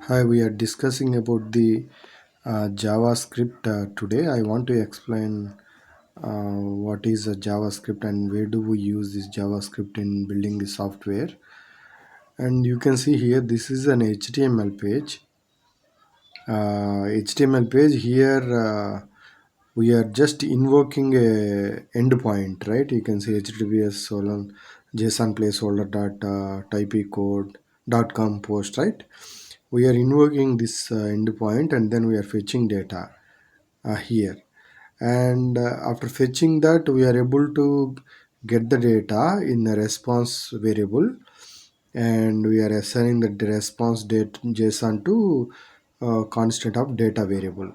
Hi, we are discussing about the JavaScript today. I want to explain what is a JavaScript and where do we use this JavaScript in building the software. And you can see here, this is an HTML page. HTML page here, we are just invoking a endpoint, right? You can see HTTPS colon JSON placeholder dot type code dot com post, right? We are invoking this endpoint and then we are fetching data here, and after fetching that we are able to get the data in a response variable, and we are assigning the response date JSON to constant of data variable,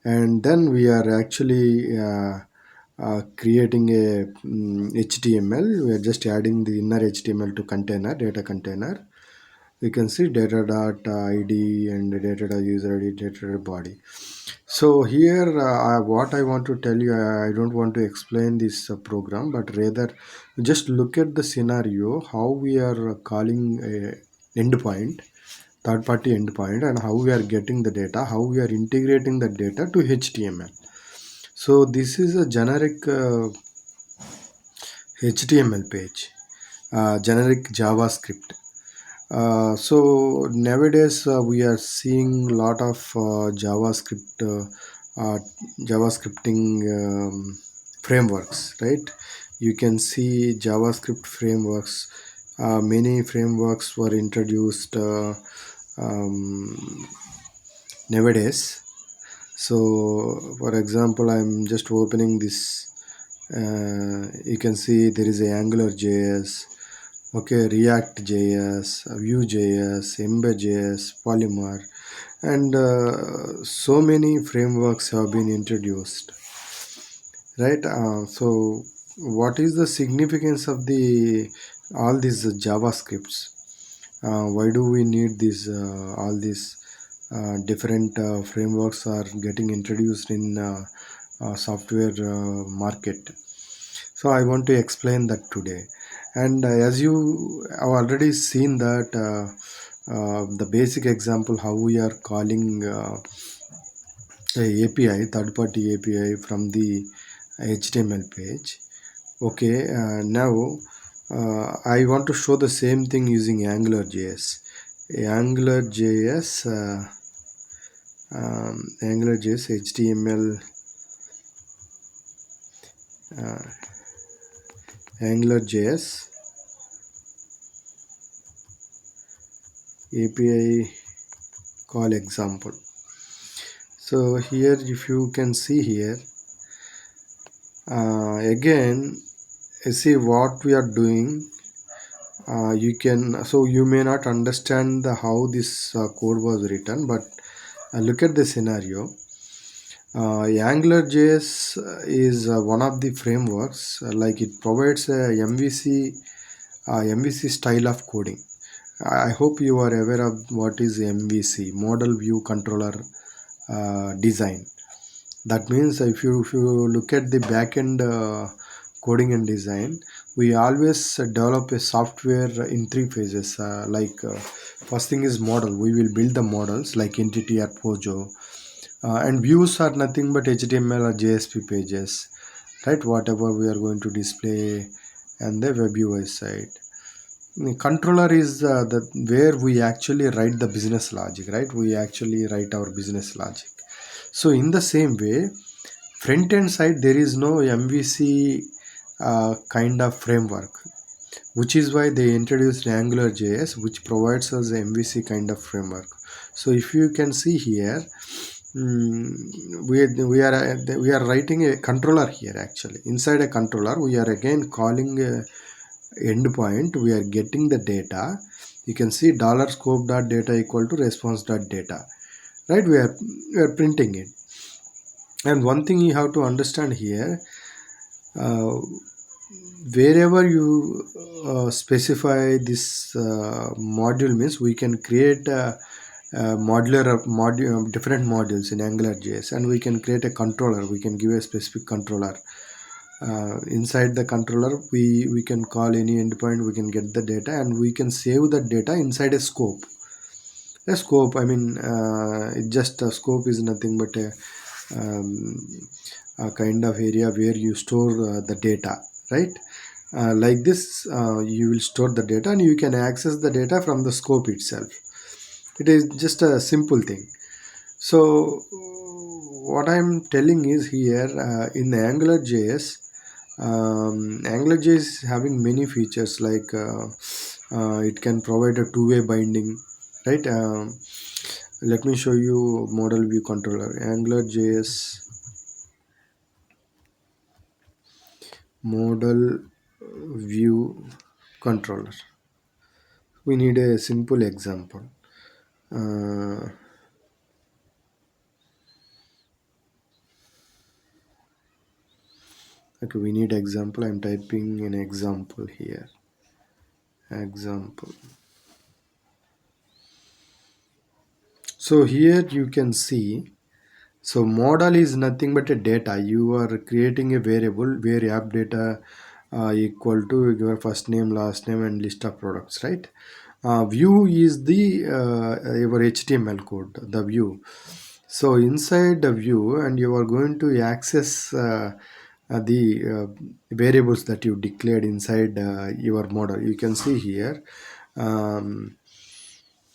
and then we are actually creating a HTML. We are just adding the inner HTML to container, data container. You can see data dot id and data dot user id, data dot body. So here, what I want to tell you, I don't want to explain this program, but rather just look at the scenario how we are calling a endpoint, third party endpoint, and how we are getting the data, how we are integrating the data to HTML. So this is a generic HTML page, generic JavaScript. So nowadays we are seeing a lot of JavaScripting frameworks, right? You can see JavaScript frameworks. Many frameworks were introduced um, nowadays. So, for example, I'm just opening this. You can see there is a Angular JS. Okay, React JS, Vue.js, Ember.js, Polymer, and so many frameworks have been introduced, right? So, what is the significance of the all these JavaScripts? Why do we need these all these different frameworks are getting introduced in software market? So I want to explain that today. And as you have already seen that the basic example how we are calling a API, third party API from the HTML page. Okay, now I want to show the same thing using Angular JS. Angular JS, Angular JS HTML, uh, Angular JS API call example. So here, if you can see here, again, see what we are doing. You can, so you may not understand how this code was written, but look at the scenario. AngularJS is one of the frameworks, like it provides a MVC style of coding. I hope you are aware of what is MVC, Model View Controller design. That means if you look at the backend coding and design, we always develop a software in three phases. First thing is model. We will build the models like entity or Pojo, and views are nothing but HTML or JSP pages, right? Whatever we are going to display and the web UI side. The controller is the where we actually write the business logic, right? We actually write our business logic. So in the same way, front end side there is no MVC kind of framework, which is why they introduced Angular JS, which provides us a MVC kind of framework. So if you can see here, we are writing a controller here. Actually, inside a controller we are again calling a endpoint. We are getting the data. You can see dollar scope dot data equal to response dot data, right? We are printing it. And one thing you have to understand here, uh, wherever you specify this module, means we can create modular module, different modules in Angular JS, and we can create a controller. We can give a specific controller. Inside the controller, we can call any endpoint. We can get the data, and we can save the data inside a scope. A scope, I mean, it just a scope is nothing but um, a kind of area where you store the data, right? Like this, you will store the data and you can access the data from the scope itself. It is just a simple thing. So what I'm telling is here, in the AngularJS, AngularJS is having many features like it can provide a two-way binding, right? Let me show you model view controller. AngularJS model view controller. We need a simple example. Uh, okay, we need example. I'm typing an example here. Example. So here you can see. So model is nothing but a data. You are creating a variable where app data equal to your first name, last name, and list of products, right? View is the your HTML code, the view. So inside the view, and you are going to access the variables that you declared inside your model. You can see here. Um,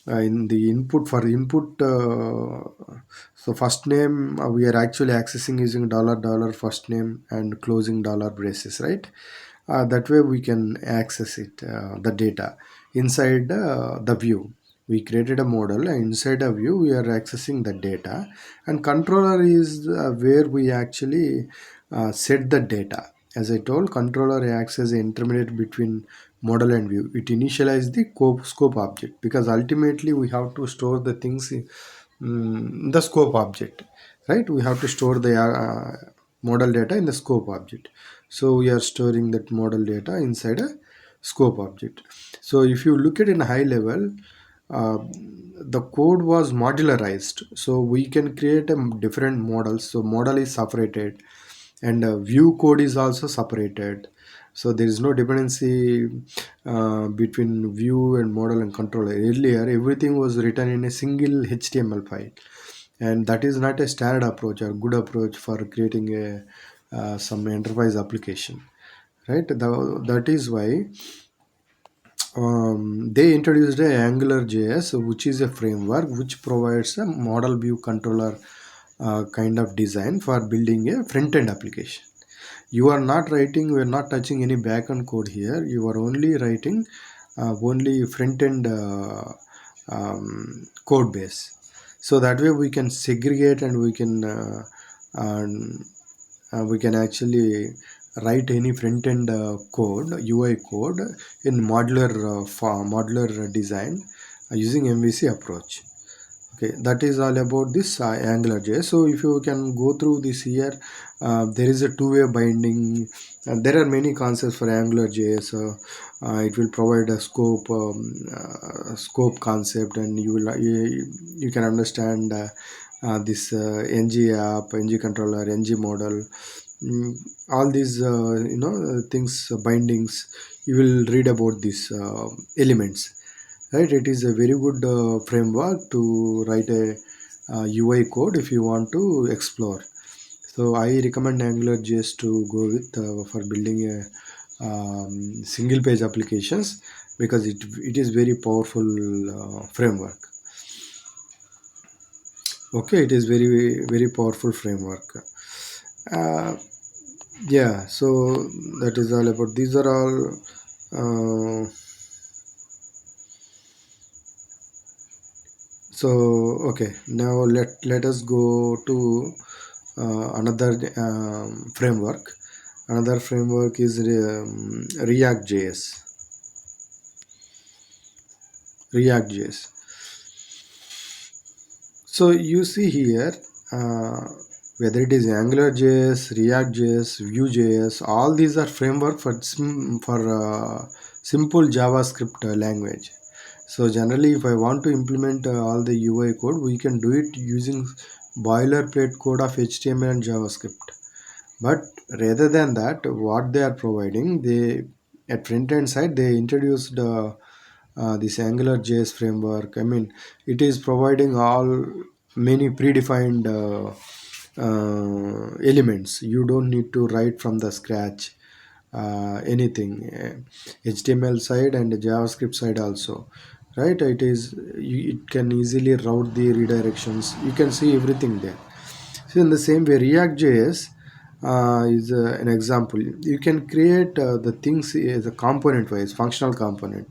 in the input for input, so first name, we are actually accessing using dollar first name and closing dollar braces, right? That way we can access it, the data inside the view. We created a model, and inside a view we are accessing the data, and controller is where we actually set the data. As I told, controller acts as an intermediate between model and view. It initializes the scope object, because ultimately we have to store the things in the scope object, right? We have to store the model data in the scope object. So we are storing that model data inside a scope object. So if you look at in high level, uh, the code was modularized, so we can create a different models. So model is separated, and view code is also separated. So there is no dependency between view and model and controller. Earlier everything was written in a single HTML file, and that is not a standard approach or good approach for creating a some enterprise application, right? That is why they introduced a Angular JS, which is a framework which provides a model view controller kind of design for building a front end application. You are not writing, we are not touching any backend code here. You are only writing only front end code base. So that way we can segregate, and um, we can actually write any front end code, UI code, in modular design using MVC approach. Okay, that is all about this AngularJS. So if you can go through this here, there is a two-way binding. There are many concepts for AngularJS. It will provide a scope concept, and you can understand this ng app, ng controller, ng model, mm, all these things, bindings. You will read about these elements, right? It is a very good framework to write a UI code if you want to explore. So I recommend AngularJS to go with for building a single page applications, because it is very powerful framework. Okay, it is very powerful framework. uh, yeah, so that is all about, these are all uh, so okay, now let us go to another framework. Another framework is React.js. React.js. So you see here, uh, whether it is AngularJS, React.js, Vue.js, all these are framework for simple JavaScript language. So generally, if I want to implement all the UI code, we can do it using boilerplate code of HTML and JavaScript. But rather than that, what they are providing, they at front end side they introduced this Angular JS framework. I mean, it is providing all many predefined elements. You don't need to write from the scratch anything. HTML side and JavaScript side also, right? It can easily route the redirections. You can see everything there. So in the same way, React.js is an example. You can create the things as a component wise, functional component.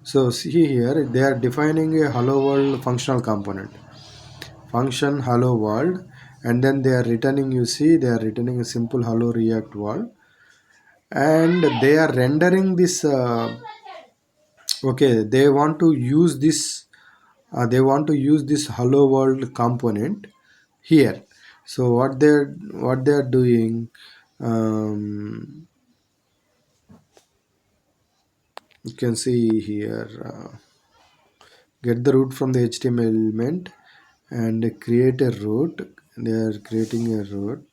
So see here, they are defining a hello world functional component, function hello world, and then they are returning. You see, they are returning a simple hello React world, and they are rendering this. Okay, they want to use this. They want to use this hello world component here. So what they're doing, um, you can see here, get the root from the HTML element and create a root. They are creating a root,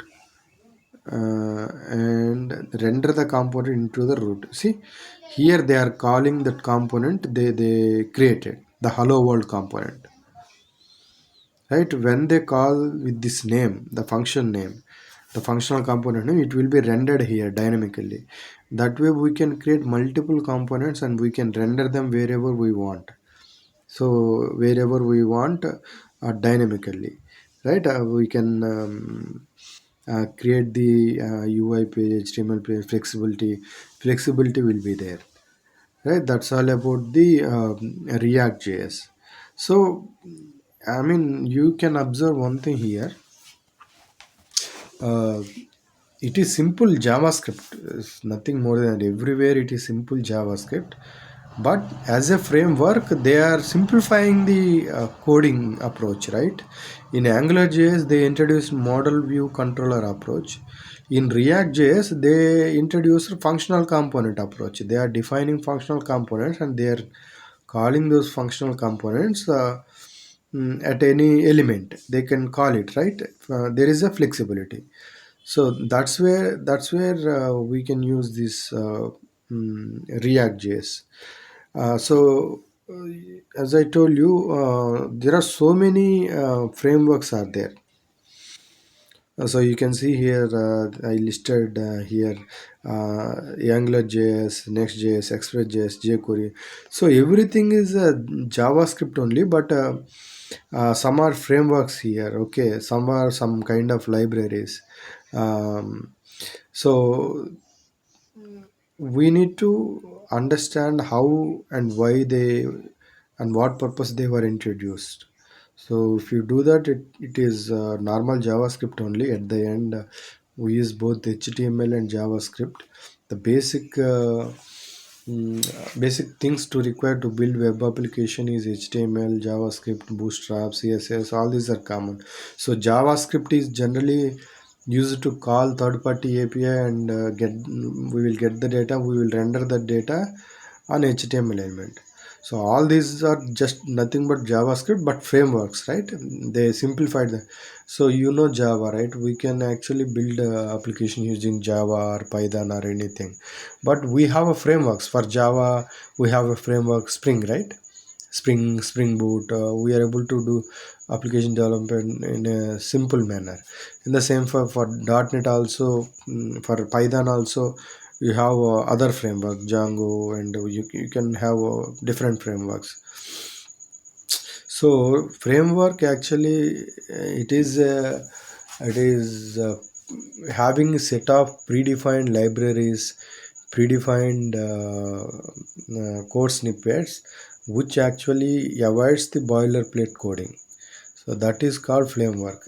and render the component into the root. See here, they are calling that component they created, the hello world component, right? When they call with this name, the function name, the functional component name, it will be rendered here dynamically. That way we can create multiple components and we can render them wherever we want. So wherever we want, dynamically, right? We can create the UI page, HTML page, flexibility will be there, right? That's all about the React JS. So I mean, you can observe one thing here. uh, it is simple JavaScript. It's nothing more than that. Everywhere it is simple JavaScript, but as a framework they are simplifying the coding approach, right? In Angular JS they introduced model view controller approach. In React JS they introduced functional component approach. They are defining functional components and they are calling those functional components at any element. They can call it, right? There is a flexibility. So that's where we can use this React JS. As I told you, there are so many frameworks are there. So you can see here, I listed here Angular JS, Next.js, Express.js, jQuery. So everything is JavaScript only, but some are frameworks here. Okay, some are some kind of libraries. Um, so we need to understand how and why they and what purpose they were introduced. So if you do that, it is normal JavaScript only. At the end, we use both HTML and JavaScript. The basic things to require to build web application is HTML, JavaScript, Bootstrap, CSS. All these are common. So JavaScript is generally used to call third-party API and get we will get the data. We will render the data on HTML element. So all these are just nothing but JavaScript, but frameworks, right? They simplified the. So you know Java, right? We can actually build a application using Java or Python or anything. But we have a frameworks for Java. We have a framework Spring, right? Spring Boot. We are able to do application development in a simple manner. In the same for .NET also, for Python also, you have other framework Django, and you can have different frameworks. So framework actually, it is having a set of predefined libraries, predefined code snippets, which actually avoids the boilerplate coding. So that is called framework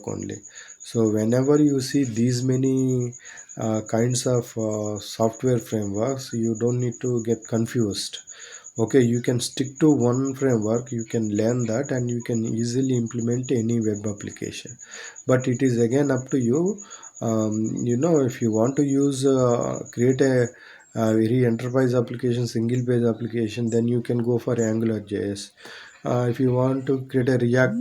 only. So whenever you see these many kinds of software frameworks, you don't need to get confused. Okay, you can stick to one framework, you can learn that, and you can easily implement any web application. But it is again up to you. If you want to use create a very enterprise application, single page application, then you can go for Angular JS. If you want to create a reactive